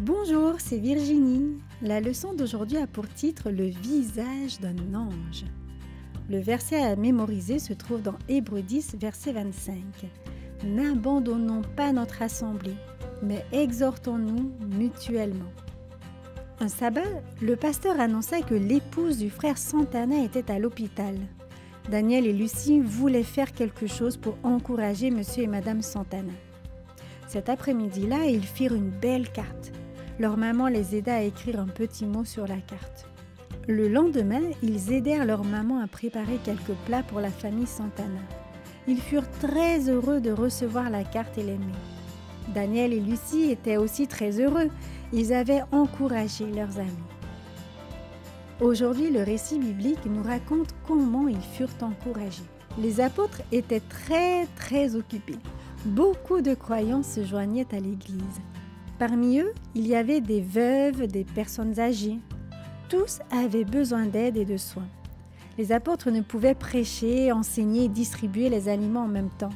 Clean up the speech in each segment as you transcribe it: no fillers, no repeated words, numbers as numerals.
Bonjour, c'est Virginie. La leçon d'aujourd'hui a pour titre « Le visage d'un ange ». Le verset à mémoriser se trouve dans Hébreux 10, verset 25. « N'abandonnons pas notre assemblée, mais exhortons-nous mutuellement. » Un sabbat, le pasteur annonça que l'épouse du frère Santana était à l'hôpital. Daniel et Lucie voulaient faire quelque chose pour encourager monsieur et madame Santana. Cet après-midi-là, ils firent une belle carte. Leur maman les aida à écrire un petit mot sur la carte. Le lendemain, ils aidèrent leur maman à préparer quelques plats pour la famille Santana. Ils furent très heureux de recevoir la carte et l'aimer. Daniel et Lucie étaient aussi très heureux. Ils avaient encouragé leurs amis. Aujourd'hui, le récit biblique nous raconte comment ils furent encouragés. Les apôtres étaient très occupés. Beaucoup de croyants se joignaient à l'église. Parmi eux, il y avait des veuves, des personnes âgées. Tous avaient besoin d'aide et de soins. Les apôtres ne pouvaient prêcher, enseigner et distribuer les aliments en même temps.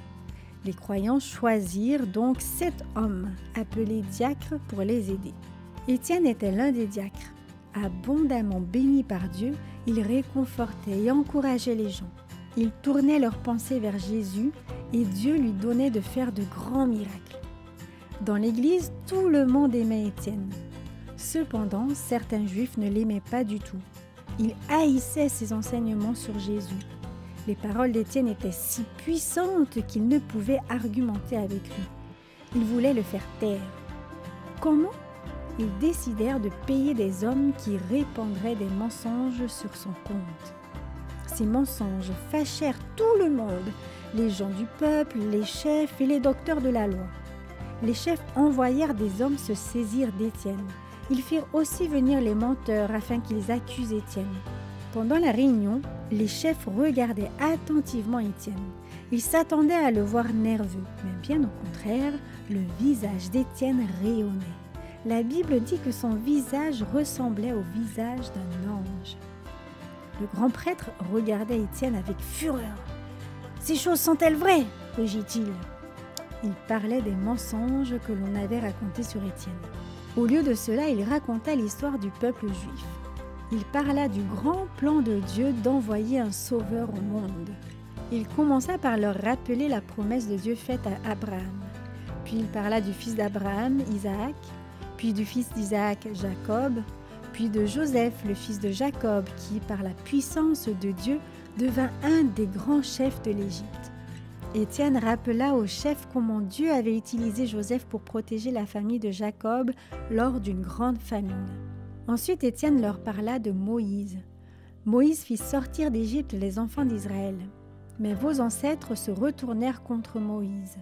Les croyants choisirent donc 7 hommes, appelés diacres, pour les aider. Étienne était l'un des diacres. Abondamment béni par Dieu, il réconfortait et encourageait les gens. Il tournait leurs pensées vers Jésus et Dieu lui donnait de faire de grands miracles. Dans l'église, tout le monde aimait Étienne. Cependant, certains juifs ne l'aimaient pas du tout. Ils haïssaient ses enseignements sur Jésus. Les paroles d'Étienne étaient si puissantes qu'ils ne pouvaient argumenter avec lui. Ils voulaient le faire taire. Comment ? Ils décidèrent de payer des hommes qui répandraient des mensonges sur son compte. Ces mensonges fâchèrent tout le monde, les gens du peuple, les chefs et les docteurs de la loi. Les chefs envoyèrent des hommes se saisir d'Étienne. Ils firent aussi venir les menteurs afin qu'ils accusent Étienne. Pendant la réunion, les chefs regardaient attentivement Étienne. Ils s'attendaient à le voir nerveux, mais bien au contraire, le visage d'Étienne rayonnait. La Bible dit que son visage ressemblait au visage d'un ange. Le grand prêtre regardait Étienne avec fureur. « Ces choses sont-elles vraies ?» rugit-il. Il parlait des mensonges que l'on avait racontés sur Étienne. Au lieu de cela, il raconta l'histoire du peuple juif. Il parla du grand plan de Dieu d'envoyer un sauveur au monde. Il commença par leur rappeler la promesse de Dieu faite à Abraham. Puis il parla du fils d'Abraham, Isaac, puis du fils d'Isaac, Jacob, puis de Joseph, le fils de Jacob, qui, par la puissance de Dieu, devint un des grands chefs de l'Égypte. Étienne rappela aux chefs comment Dieu avait utilisé Joseph pour protéger la famille de Jacob lors d'une grande famine. Ensuite, Étienne leur parla de Moïse. Moïse fit sortir d'Égypte les enfants d'Israël. Mais vos ancêtres se retournèrent contre Moïse.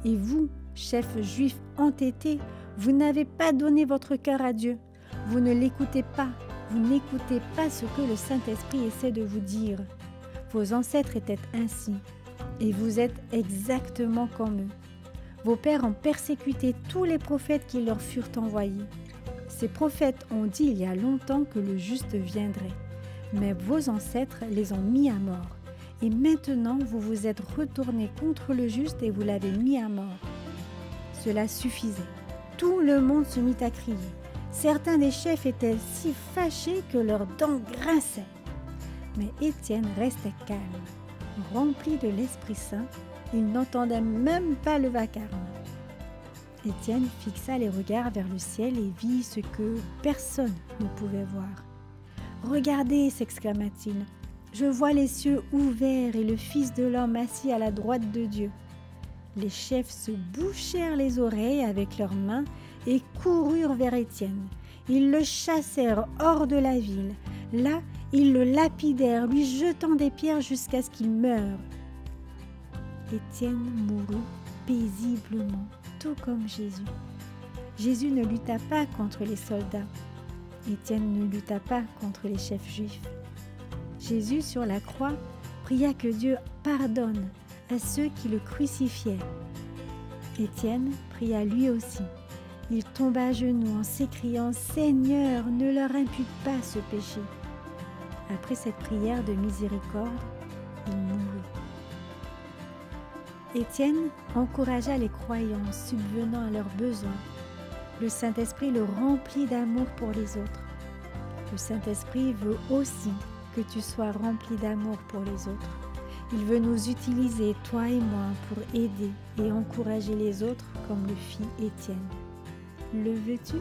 Et vous, chefs juifs entêtés, vous n'avez pas donné votre cœur à Dieu. Vous ne l'écoutez pas. Vous n'écoutez pas ce que le Saint-Esprit essaie de vous dire. Vos ancêtres étaient ainsi. Et vous êtes exactement comme eux. Vos pères ont persécuté tous les prophètes qui leur furent envoyés. Ces prophètes ont dit il y a longtemps que le juste viendrait. Mais vos ancêtres les ont mis à mort. Et maintenant, vous vous êtes retournés contre le juste et vous l'avez mis à mort. Cela suffisait. Tout le monde se mit à crier. Certains des chefs étaient si fâchés que leurs dents grinçaient. Mais Étienne restait calme. Rempli de l'Esprit Saint, il n'entendait même pas le vacarme. Étienne fixa les regards vers le ciel et vit ce que personne ne pouvait voir. « Regardez » s'exclama-t-il, « je vois les cieux ouverts et le Fils de l'homme assis à la droite de Dieu. » Les chefs se bouchèrent les oreilles avec leurs mains et coururent vers Étienne. Ils le chassèrent hors de la ville. Là, ils le lapidèrent, lui jetant des pierres jusqu'à ce qu'il meure. Étienne mourut paisiblement, tout comme Jésus. Jésus ne lutta pas contre les soldats. Étienne ne lutta pas contre les chefs juifs. Jésus, sur la croix, pria que Dieu pardonne à ceux qui le crucifiaient. Étienne pria lui aussi. Il tomba à genoux en s'écriant « Seigneur, ne leur impute pas ce péché ». Après cette prière de miséricorde, il mourut. Étienne encouragea les croyants subvenant à leurs besoins. le Saint-Esprit le remplit d'amour pour les autres. Le Saint-Esprit veut aussi que tu sois rempli d'amour pour les autres. Il veut nous utiliser, toi et moi, pour aider et encourager les autres comme le fit Étienne. Le veux-tu ?